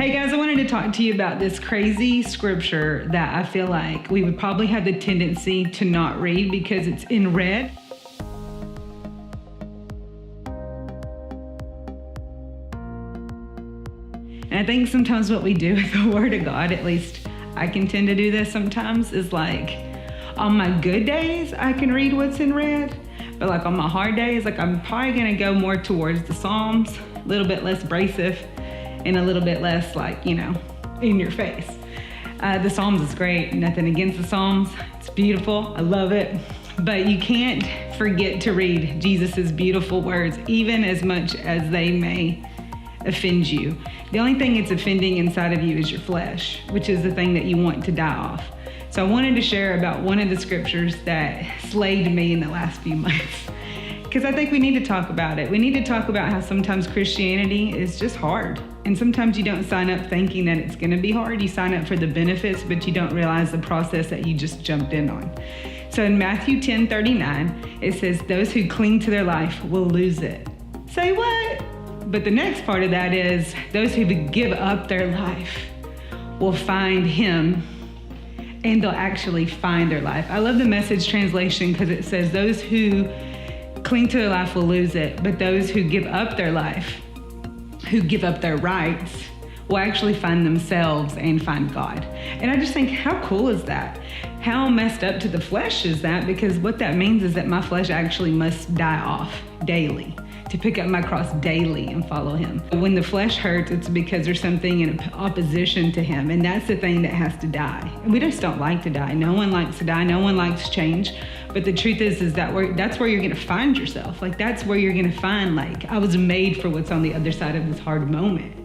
Hey guys, I wanted to talk to you about this crazy scripture that I feel like we would probably have the tendency to not read because it's in red. And I think sometimes what we do with the Word of God, at least I can tend to do this sometimes, is like on my good days, I can read what's in red. But like on my hard days, like I'm probably gonna go more towards the Psalms, a little bit less abrasive and a little bit less like, in your face. The Psalms is great, nothing against the Psalms. It's beautiful, I love it. But you can't forget to read Jesus's beautiful words, even as much as they may offend you. The only thing it's offending inside of you is your flesh, which is the thing that you want to die off. So I wanted to share about one of the scriptures that slayed me in the last few months, because I think we need to talk about it. We need to talk about how sometimes Christianity is just hard. And sometimes you don't sign up thinking that it's gonna be hard. You sign up for the benefits, but you don't realize the process that you just jumped in on. So in Matthew 10:39, it says, those who cling to their life will lose it. Say what? But the next part of that is, those who give up their life will find him, and they'll actually find their life. I love the Message translation because it says, those who cling to their life will lose it, but those who give up their life, who give up their rights, will actually find themselves and find God. And I just think, how cool is that? How messed up to the flesh is that? Because what that means is that my flesh actually must die off daily, to pick up my cross daily and follow him. When the flesh hurts, it's because there's something in opposition to him, and that's the thing that has to die. And we just don't like to die. No one likes to die. No one likes change. But the truth is that that's where you're gonna find yourself. Like that's where you're gonna find, like, I was made for what's on the other side of this hard moment.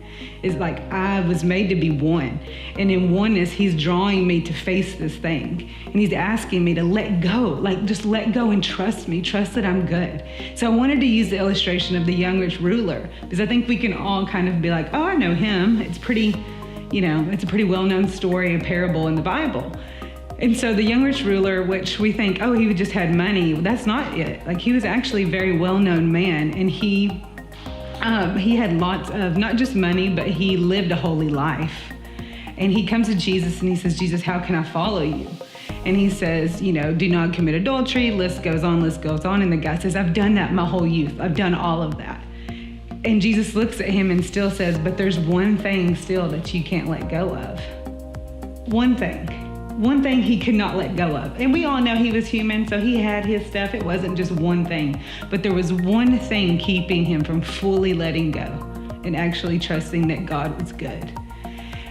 It's like I was made to be one. And in oneness, he's drawing me to face this thing. And he's asking me to let go, like just let go and trust me, trust that I'm good. So I wanted to use the illustration of the young rich ruler, because I think we can all kind of be like, oh, I know him. It's pretty, it's a pretty well-known story, a parable in the Bible. And so the young rich ruler, which we think, oh, he just had money. Well, that's not it. Like he was actually a very well-known man, and he had lots of, not just money, but he lived a holy life. And he comes to Jesus and he says, Jesus, how can I follow you? And he says, do not commit adultery, list goes on. And the guy says, I've done that my whole youth. I've done all of that. And Jesus looks at him and still says, but there's one thing still that you can't let go of. One thing he could not let go of. And we all know he was human, so he had his stuff. It wasn't just one thing, but there was one thing keeping him from fully letting go and actually trusting that God was good.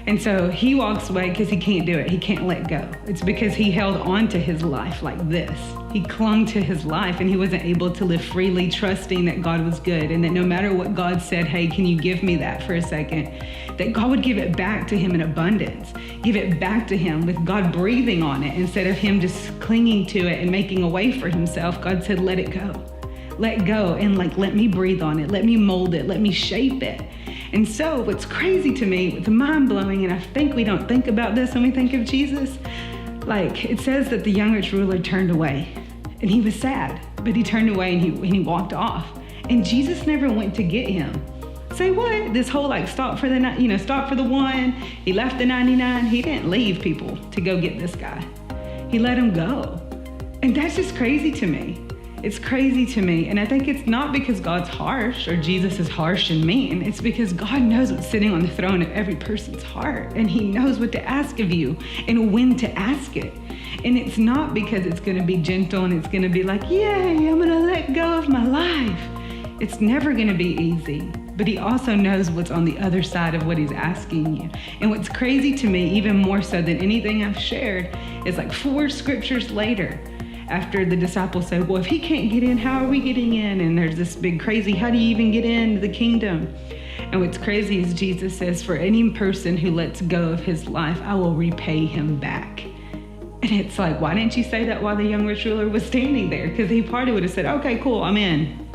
And so he walks away because he can't do it. He can't let go. It's because he held on to his life like this. He clung to his life and he wasn't able to live freely, trusting that God was good and that no matter what God said, hey, can you give me that for a second? That God would give it back to him in abundance. Give it back to him with God breathing on it instead of him just clinging to it and making a way for himself. God said, let it go. Let go and let me breathe on it. Let me mold it. Let me shape it. And so what's crazy to me, it's mind-blowing, and I think we don't think about this when we think of Jesus, like it says that the young rich ruler turned away and he was sad, but he turned away and he walked off. And Jesus never went to get him. Say what? This whole stop for the one. He left the 99. He didn't leave people to go get this guy. He let him go. And that's just crazy to me. It's crazy to me. And I think it's not because God's harsh or Jesus is harsh and mean. It's because God knows what's sitting on the throne of every person's heart. And he knows what to ask of you and when to ask it. And it's not because it's going to be gentle and it's going to be like, yay, I'm going to let go of my life. It's never going to be easy. But he also knows what's on the other side of what he's asking you. And what's crazy to me, even more so than anything I've shared, is 4 scriptures later, after the disciples say, well, if he can't get in, how are we getting in? And there's this big crazy, how do you even get into the kingdom? And what's crazy is Jesus says, for any person who lets go of his life, I will repay him back. And it's like, why didn't you say that while the young rich ruler was standing there? Because he probably would have said, okay, cool, I'm in.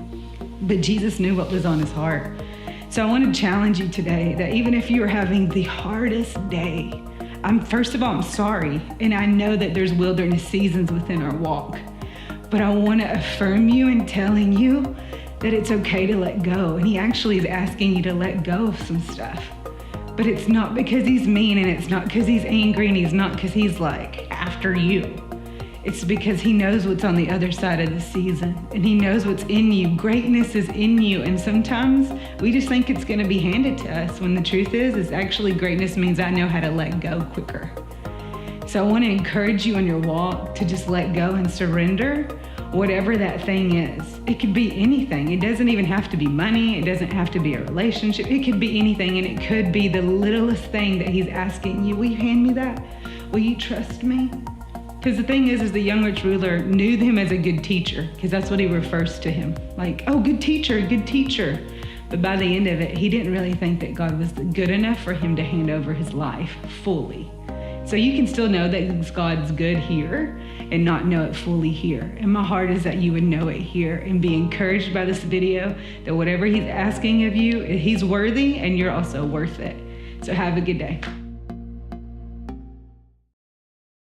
But Jesus knew what was on his heart. So I want to challenge you today that even if you're having the hardest day, first of all, I'm sorry. And I know that there's wilderness seasons within our walk, but I want to affirm you in telling you that it's okay to let go. And he actually is asking you to let go of some stuff. But it's not because he's mean, and it's not because he's angry, and he's not because he's like after you. It's because he knows what's on the other side of the season, and he knows what's in you. Greatness is in you, and sometimes we just think it's going to be handed to us, when the truth is actually greatness means I know how to let go quicker. So I want to encourage you on your walk to just let go and surrender whatever that thing is. It could be anything. It doesn't even have to be money. It doesn't have to be a relationship. It could be anything, and it could be the littlest thing that he's asking you. Will you hand me that? Will you trust me? Because the thing is the young rich ruler knew him as a good teacher, because that's what he refers to him. Like, oh, good teacher, good teacher. But by the end of it, he didn't really think that God was good enough for him to hand over his life fully. So you can still know that God's good here and not know it fully here. And my heart is that you would know it here and be encouraged by this video, that whatever he's asking of you, he's worthy and you're also worth it. So have a good day.